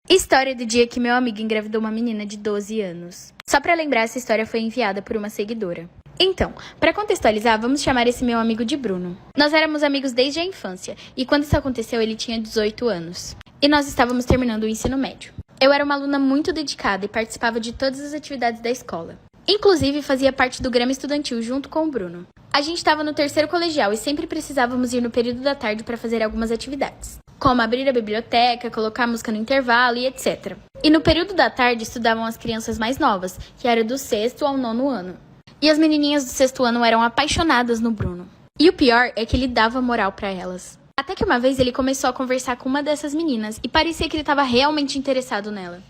História do dia que meu amigo engravidou uma menina de 12 anos. Só pra lembrar, essa história foi enviada por uma seguidora. Então, pra contextualizar, vamos chamar esse meu amigo de Bruno. Nós éramos amigos desde a infância, e quando isso aconteceu, ele tinha 18 anos. E nós estávamos terminando o ensino médio. Eu era uma aluna muito dedicada e participava de todas as atividades da escola. Inclusive, fazia parte do Grêmio Estudantil junto com o Bruno. A gente estava no terceiro colegial e sempre precisávamos ir no período da tarde para fazer algumas atividades, como abrir a biblioteca, colocar música no intervalo e etc. E no período da tarde estudavam as crianças mais novas, que eram do 6º ao 9º ano. E as menininhas do 6º ano eram apaixonadas no Bruno. E o pior é que ele dava moral para elas. Até que uma vez ele começou a conversar com uma dessas meninas e parecia que ele estava realmente interessado nela.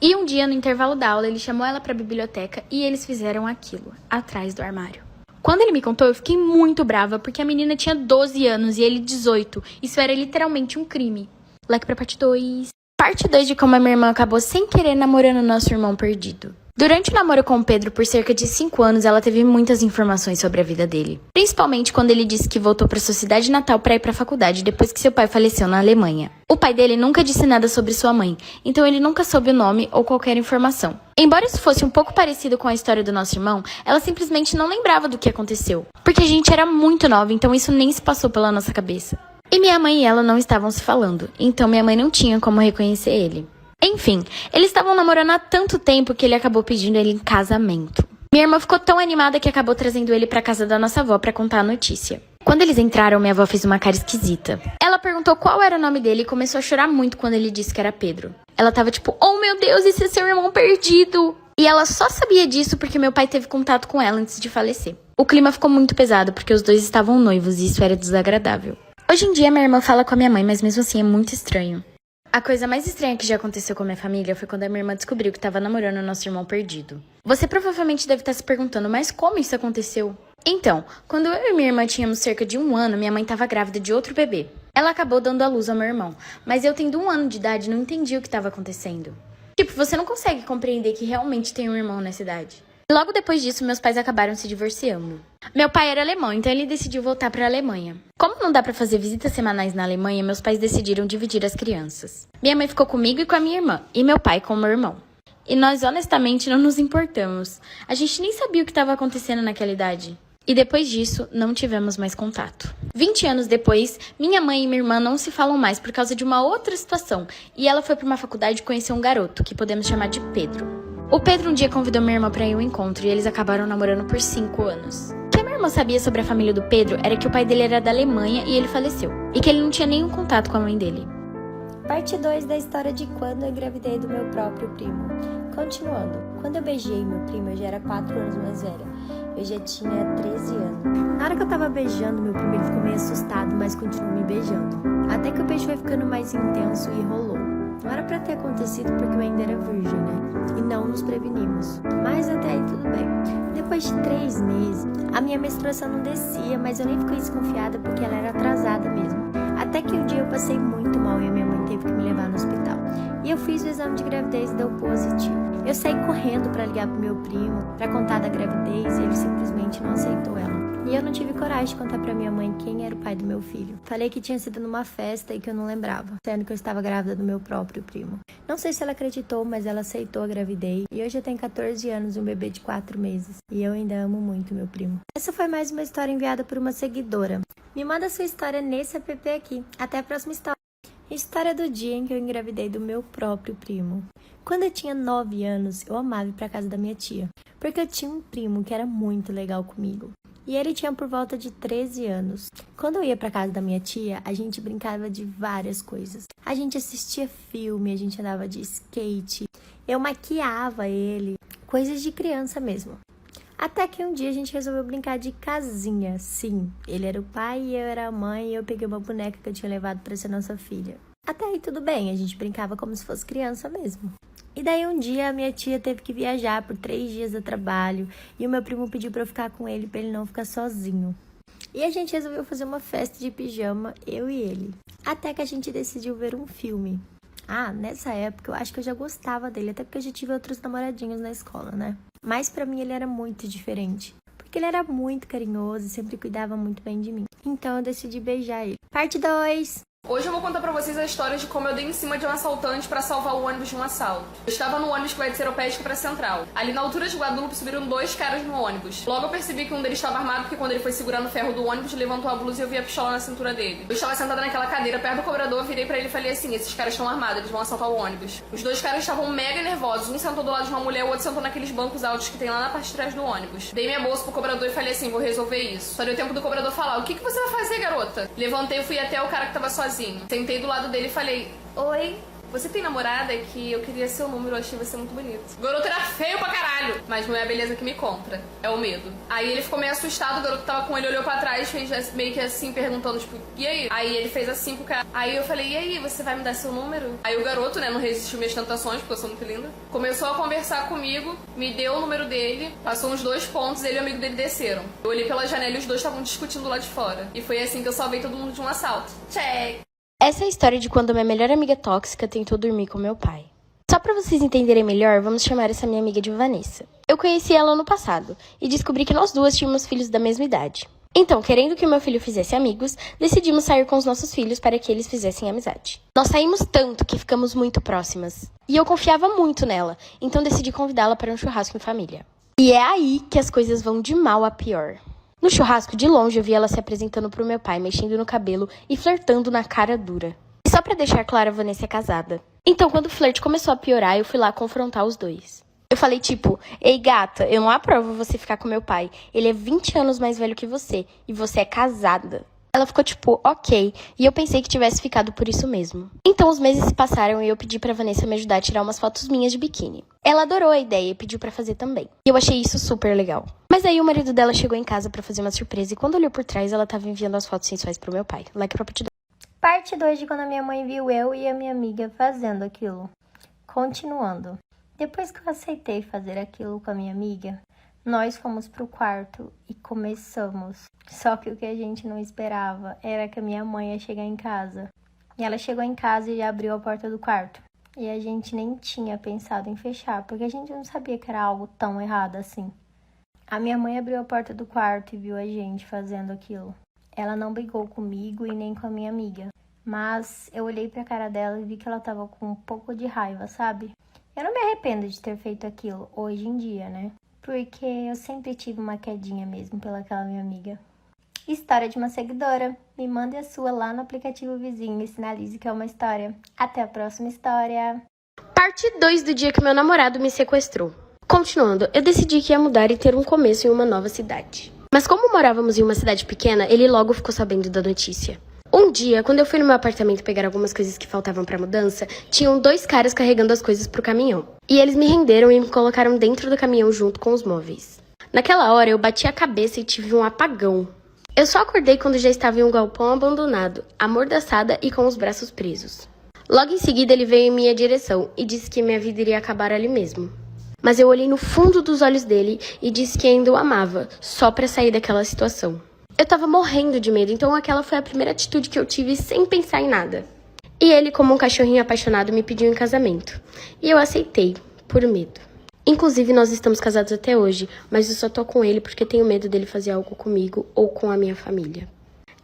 E um dia, no intervalo da aula, ele chamou ela para a biblioteca e eles fizeram aquilo, atrás do armário. Quando ele me contou, eu fiquei muito brava, porque a menina tinha 12 anos e ele 18. Isso era literalmente um crime. Like pra parte 2. Parte 2 de como a minha irmã acabou sem querer namorando nosso irmão perdido. Durante o namoro com o Pedro por cerca de 5 anos, ela teve muitas informações sobre a vida dele. Principalmente quando ele disse que voltou para sua cidade natal para ir para a faculdade depois que seu pai faleceu na Alemanha. O pai dele nunca disse nada sobre sua mãe, então ele nunca soube o nome ou qualquer informação. Embora isso fosse um pouco parecido com a história do nosso irmão, ela simplesmente não lembrava do que aconteceu. Porque a gente era muito nova, então isso nem se passou pela nossa cabeça. E minha mãe e ela não estavam se falando, então minha mãe não tinha como reconhecer ele. Enfim, eles estavam namorando há tanto tempo que ele acabou pedindo ele em casamento. Minha irmã ficou tão animada que acabou trazendo ele pra casa da nossa avó pra contar a notícia. Quando eles entraram, minha avó fez uma cara esquisita. Ela perguntou qual era o nome dele e começou a chorar muito quando ele disse que era Pedro. Ela tava tipo, oh meu Deus, esse é seu irmão perdido! E ela só sabia disso porque meu pai teve contato com ela antes de falecer. O clima ficou muito pesado porque os dois estavam noivos e isso era desagradável. Hoje em dia minha irmã fala com a minha mãe, mas mesmo assim é muito estranho. A coisa mais estranha que já aconteceu com a minha família foi quando a minha irmã descobriu que estava namorando o nosso irmão perdido. Você provavelmente deve estar se perguntando, mas como isso aconteceu? Então, quando eu e minha irmã tínhamos cerca de 1 ano, minha mãe estava grávida de outro bebê. Ela acabou dando à luz ao meu irmão, mas eu tendo 1 ano de idade não entendi o que estava acontecendo. Tipo, você não consegue compreender que realmente tem um irmão nessa idade. Logo depois disso, meus pais acabaram se divorciando. Meu pai era alemão, então ele decidiu voltar para a Alemanha. Como não dá para fazer visitas semanais na Alemanha, meus pais decidiram dividir as crianças. Minha mãe ficou comigo e com a minha irmã, e meu pai com o meu irmão. E nós honestamente não nos importamos. A gente nem sabia o que estava acontecendo naquela idade. E depois disso, não tivemos mais contato. 20 anos depois, minha mãe e minha irmã não se falam mais por causa de uma outra situação. E ela foi para uma faculdade conhecer um garoto, que podemos chamar de Pedro. O Pedro um dia convidou minha irmã para ir ao encontro e eles acabaram namorando por 5 anos. O que a minha irmã sabia sobre a família do Pedro era que o pai dele era da Alemanha e ele faleceu. E que ele não tinha nenhum contato com a mãe dele. Parte 2 da história de quando eu engravidei do meu próprio primo. Continuando, quando eu beijei meu primo, eu já era 4 anos mais velha. Eu já tinha 13 anos. Na hora que eu tava beijando meu primo, ele ficou meio assustado, mas continuou me beijando. Até que o beijo foi ficando mais intenso e rolou. Não era pra ter acontecido porque eu ainda era virgem, né? E não nos prevenimos. Mas até aí tudo bem. Depois de 3 meses, a minha menstruação não descia, mas eu nem fiquei desconfiada porque ela era atrasada mesmo. Até que um dia eu passei muito mal e a minha mãe teve que me levar no hospital. E eu fiz o exame de gravidez e deu positivo. Eu saí correndo pra ligar pro meu primo, pra contar da gravidez e ele simplesmente não aceitou ela. E eu não tive coragem de contar pra minha mãe quem era o pai do meu filho. Falei que tinha sido numa festa e que eu não lembrava, sendo que eu estava grávida do meu próprio primo. Não sei se ela acreditou, mas ela aceitou a gravidez. E hoje eu tenho 14 anos e um bebê de 4 meses. E eu ainda amo muito meu primo. Essa foi mais uma história enviada por uma seguidora. Me manda sua história nesse app aqui. Até a próxima história. História do dia em que eu engravidei do meu próprio primo. Quando eu tinha 9 anos, eu amava ir pra casa da minha tia. Porque eu tinha um primo que era muito legal comigo. E ele tinha por volta de 13 anos. Quando eu ia pra casa da minha tia, a gente brincava de várias coisas. A gente assistia filme, a gente andava de skate. Eu maquiava ele. Coisas de criança mesmo. Até que um dia a gente resolveu brincar de casinha. Sim, ele era o pai e eu era a mãe e eu peguei uma boneca que eu tinha levado pra ser nossa filha. Até aí tudo bem, a gente brincava como se fosse criança mesmo. E daí um dia a minha tia teve que viajar por 3 dias a trabalho e o meu primo pediu pra eu ficar com ele pra ele não ficar sozinho. E a gente resolveu fazer uma festa de pijama, eu e ele. Até que a gente decidiu ver um filme. Nessa época eu acho que eu já gostava dele, até porque eu já tive outros namoradinhos na escola, né? Mas pra mim ele era muito diferente. Porque ele era muito carinhoso e sempre cuidava muito bem de mim. Então eu decidi beijar ele. Parte 2! Hoje eu vou contar pra vocês a história de como eu dei em cima de um assaltante pra salvar o ônibus de um assalto. Eu estava no ônibus que vai de Seropédica pra Central. Ali na altura de Guadalupe subiram 2 caras no ônibus. Logo eu percebi que um deles estava armado porque quando ele foi segurando o ferro do ônibus, levantou a blusa e eu vi a pistola na cintura dele. Eu estava sentada naquela cadeira perto do cobrador, virei pra ele e falei assim: esses caras estão armados, eles vão assaltar o ônibus. Os 2 caras estavam mega nervosos, um sentou do lado de uma mulher, o outro sentou naqueles bancos altos que tem lá na parte de trás do ônibus. Dei minha bolsa pro cobrador e falei assim: vou resolver isso. Só deu tempo do cobrador falar: o que você vai fazer, garota? Levantei e fui até o cara que tava sozinho. Sentei do lado dele e falei: oi, você tem namorada? Que eu queria seu número, eu achei você muito bonito. O garoto era feio pra caralho, mas não é a beleza que me compra, é o medo. Aí ele ficou meio assustado, o garoto tava com ele, olhou pra trás, fez meio que assim, perguntando, tipo, e aí? Aí ele fez assim pro cara. Aí eu falei: e aí, você vai me dar seu número? Aí o garoto, né, não resistiu minhas tentações, porque eu sou muito linda, começou a conversar comigo, me deu o número dele, passou uns 2 pontos, ele e o amigo dele desceram. Eu olhei pela janela e os 2 estavam discutindo lá de fora. E foi assim que eu salvei todo mundo de um assalto. Check! Essa é a história de quando minha melhor amiga tóxica tentou dormir com meu pai. Só pra vocês entenderem melhor, vamos chamar essa minha amiga de Vanessa. Eu conheci ela ano passado e descobri que nós 2 tínhamos filhos da mesma idade. Então, querendo que o meu filho fizesse amigos, decidimos sair com os nossos filhos para que eles fizessem amizade. Nós saímos tanto que ficamos muito próximas. E eu confiava muito nela, então decidi convidá-la para um churrasco em família. E é aí que as coisas vão de mal a pior. No churrasco, de longe, eu vi ela se apresentando pro meu pai, mexendo no cabelo e flertando na cara dura. E só pra deixar claro, a Vanessa é casada. Então, quando o flerte começou a piorar, eu fui lá confrontar os 2. Eu falei tipo: ei gata, eu não aprovo você ficar com meu pai. Ele é 20 anos mais velho que você e você é casada. Ela ficou tipo, ok, e eu pensei que tivesse ficado por isso mesmo. Então os meses se passaram e eu pedi pra Vanessa me ajudar a tirar umas fotos minhas de biquíni. Ela adorou a ideia e pediu pra fazer também. E eu achei isso super legal. Mas aí o marido dela chegou em casa pra fazer uma surpresa e quando olhou por trás, ela tava enviando as fotos sensuais pro meu pai. Like pra pedir. Parte 2 de quando a minha mãe viu eu e a minha amiga fazendo aquilo. Continuando. Depois que eu aceitei fazer aquilo com a minha amiga, nós fomos pro quarto e começamos. Só que o que a gente não esperava era que a minha mãe ia chegar em casa. E ela chegou em casa e abriu a porta do quarto. E a gente nem tinha pensado em fechar, porque a gente não sabia que era algo tão errado assim. A minha mãe abriu a porta do quarto e viu a gente fazendo aquilo. Ela não brigou comigo e nem com a minha amiga. Mas eu olhei pra cara dela e vi que ela tava com um pouco de raiva, sabe? Eu não me arrependo de ter feito aquilo hoje em dia, né? Porque eu sempre tive uma quedinha mesmo pelaquela minha amiga. História de uma seguidora. Me mande a sua lá no aplicativo vizinho e sinalize que é uma história. Até a próxima história. Parte 2 do dia que meu namorado me sequestrou. Continuando, eu decidi que ia mudar e ter um começo em uma nova cidade. Mas como morávamos em uma cidade pequena, ele logo ficou sabendo da notícia. Um dia, quando eu fui no meu apartamento pegar algumas coisas que faltavam pra mudança, tinham 2 caras carregando as coisas pro caminhão. E eles me renderam e me colocaram dentro do caminhão junto com os móveis. Naquela hora, eu bati a cabeça e tive um apagão. Eu só acordei quando já estava em um galpão abandonado, amordaçada e com os braços presos. Logo em seguida, ele veio em minha direção e disse que minha vida iria acabar ali mesmo. Mas eu olhei no fundo dos olhos dele e disse que ainda o amava, só pra sair daquela situação. Eu tava morrendo de medo, então aquela foi a primeira atitude que eu tive sem pensar em nada. E ele, como um cachorrinho apaixonado, me pediu em casamento. E eu aceitei, por medo. Inclusive, nós estamos casados até hoje, mas eu só tô com ele porque tenho medo dele fazer algo comigo ou com a minha família.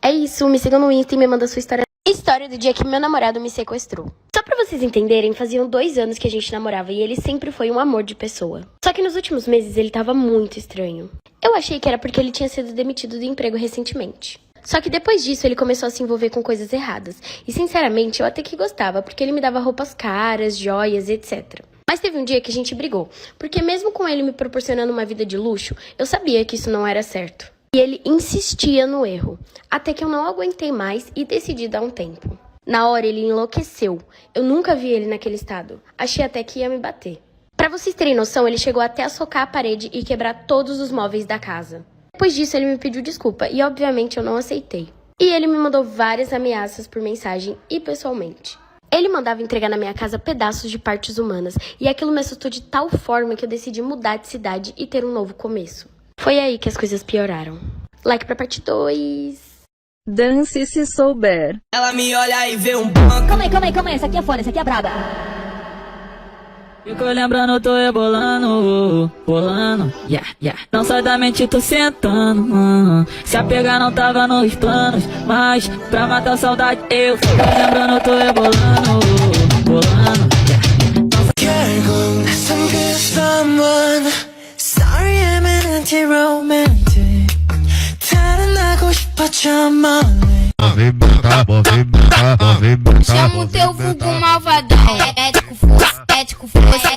É isso, me sigam no Insta e me manda sua história. História do dia que meu namorado me sequestrou. Só pra vocês entenderem, faziam 2 anos que a gente namorava e ele sempre foi um amor de pessoa. Só que nos últimos meses ele tava muito estranho. Eu achei que era porque ele tinha sido demitido do emprego recentemente. Só que depois disso ele começou a se envolver com coisas erradas. E sinceramente eu até que gostava, porque ele me dava roupas caras, joias, etc. Mas teve um dia que a gente brigou, porque mesmo com ele me proporcionando uma vida de luxo, eu sabia que isso não era certo. E ele insistia no erro, até que eu não aguentei mais e decidi dar um tempo. Na hora ele enlouqueceu, eu nunca vi ele naquele estado, achei até que ia me bater. Pra vocês terem noção, ele chegou até a socar a parede e quebrar todos os móveis da casa. Depois disso ele me pediu desculpa e obviamente eu não aceitei. E ele me mandou várias ameaças por mensagem e pessoalmente. Ele mandava entregar na minha casa pedaços de partes humanas e aquilo me assustou de tal forma que eu decidi mudar de cidade e ter um novo começo. Foi aí que as coisas pioraram. Like pra parte 2. Dance se souber. Ela me olha e vê um banco. Calma aí, essa aqui é foda, essa aqui é braba. Fico lembrando, tô rebolando, rolando, yeah. Não sai da mente, tô sentando, se apegar não tava nos planos, mas pra matar a saudade eu fico lembrando, tô rebolando, rolando, 결국 낯선 그 someone Sorry I'm an anti-romantic 달아나고 싶었죠 멀리 Chama o teu vulgo malvadão. Ético força,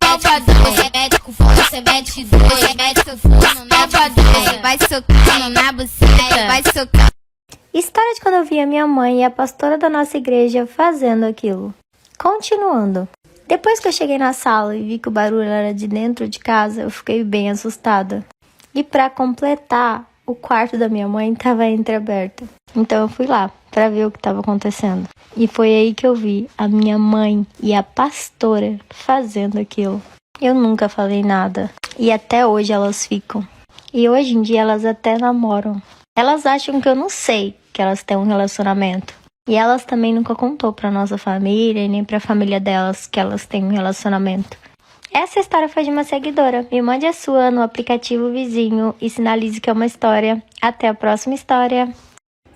malvadão. Ético força, mete dois, mete seu forno na malvadão. Vai socando na buceta, vai socando. História de quando eu vi a minha mãe e a pastora da nossa igreja fazendo aquilo. Continuando. Depois que eu cheguei na sala e vi que o barulho era de dentro de casa, eu fiquei bem assustada. E para completar, o quarto da minha mãe estava entreaberto. Então eu fui lá para ver o que estava acontecendo. E foi aí que eu vi a minha mãe e a pastora fazendo aquilo. Eu nunca falei nada. E até hoje elas ficam. E hoje em dia elas até namoram. Elas acham que eu não sei que elas têm um relacionamento. E elas também nunca contou pra nossa família e nem pra família delas que elas têm um relacionamento. Essa história foi de uma seguidora. Me mande a sua no aplicativo vizinho e sinalize que é uma história. Até a próxima história.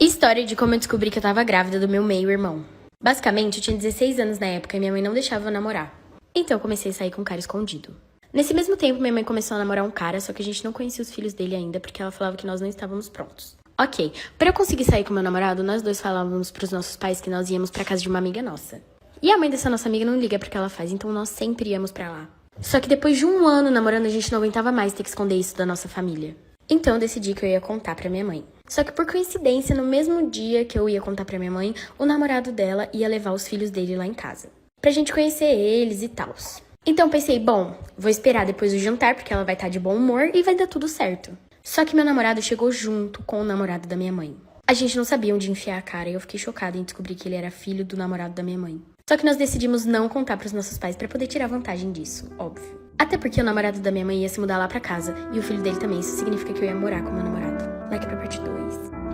História de como eu descobri que eu tava grávida do meu meio-irmão. Basicamente, eu tinha 16 anos na época e minha mãe não deixava eu namorar. Então eu comecei a sair com um cara escondido. Nesse mesmo tempo, minha mãe começou a namorar um cara, só que a gente não conhecia os filhos dele ainda, porque ela falava que nós não estávamos prontos. Ok, pra eu conseguir sair com meu namorado, nós dois falávamos pros nossos pais que nós íamos pra casa de uma amiga nossa. E a mãe dessa nossa amiga não liga pro que ela faz, então nós sempre íamos pra lá. Só que depois de um ano namorando, a gente não aguentava mais ter que esconder isso da nossa família. Então eu decidi que eu ia contar pra minha mãe. Só que por coincidência, no mesmo dia que eu ia contar pra minha mãe, o namorado dela ia levar os filhos dele lá em casa. Pra gente conhecer eles e tals. Então pensei, bom, vou esperar depois do jantar, porque ela vai estar de bom humor e vai dar tudo certo. Só que meu namorado chegou junto com o namorado da minha mãe. A gente não sabia onde enfiar a cara e eu fiquei chocada em descobrir que ele era filho do namorado da minha mãe. Só que nós decidimos não contar pros nossos pais pra poder tirar vantagem disso, óbvio. Até porque o namorado da minha mãe ia se mudar lá pra casa e o filho dele também, isso significa que eu ia morar com meu namorado. Like pra parte 2.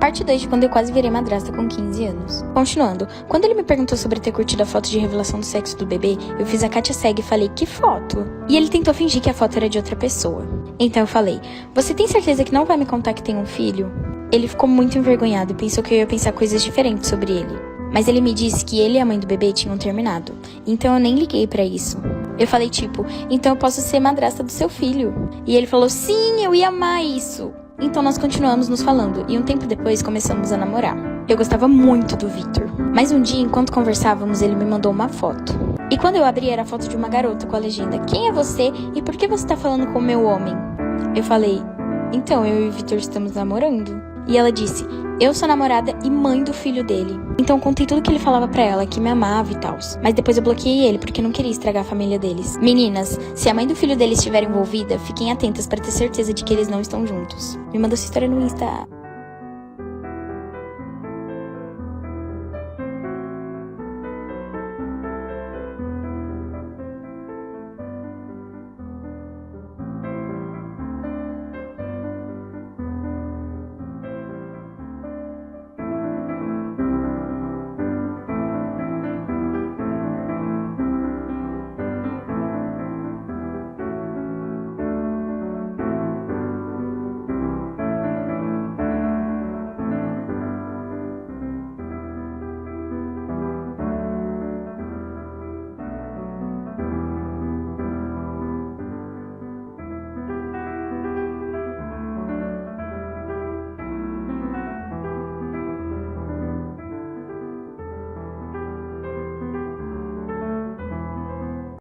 Parte 2 de quando eu quase virei madrasta com 15 anos. Continuando, quando ele me perguntou sobre ter curtido a foto de revelação do sexo do bebê, eu fiz a Kátia cega e falei, que foto? E ele tentou fingir que a foto era de outra pessoa. Então eu falei, você tem certeza que não vai me contar que tem um filho? Ele ficou muito envergonhado e pensou que eu ia pensar coisas diferentes sobre ele. Mas ele me disse que ele e a mãe do bebê tinham terminado. Então eu nem liguei pra isso. Eu falei tipo, então eu posso ser madrasta do seu filho. E ele falou, sim, eu ia amar isso. Então nós continuamos nos falando e um tempo depois começamos a namorar. Eu gostava muito do Victor. Mas um dia, enquanto conversávamos, ele me mandou uma foto. E quando eu abri, era a foto de uma garota com a legenda, quem é você e por que você tá falando com o meu homem? Eu falei, então eu e o Victor estamos namorando. E ela disse, eu sou namorada e mãe do filho dele. Então contei tudo que ele falava pra ela, que me amava e tal. Mas depois eu bloqueei ele porque não queria estragar a família deles. Meninas, se a mãe do filho deles estiver envolvida, fiquem atentas pra ter certeza de que eles não estão juntos. Me manda sua história no Insta.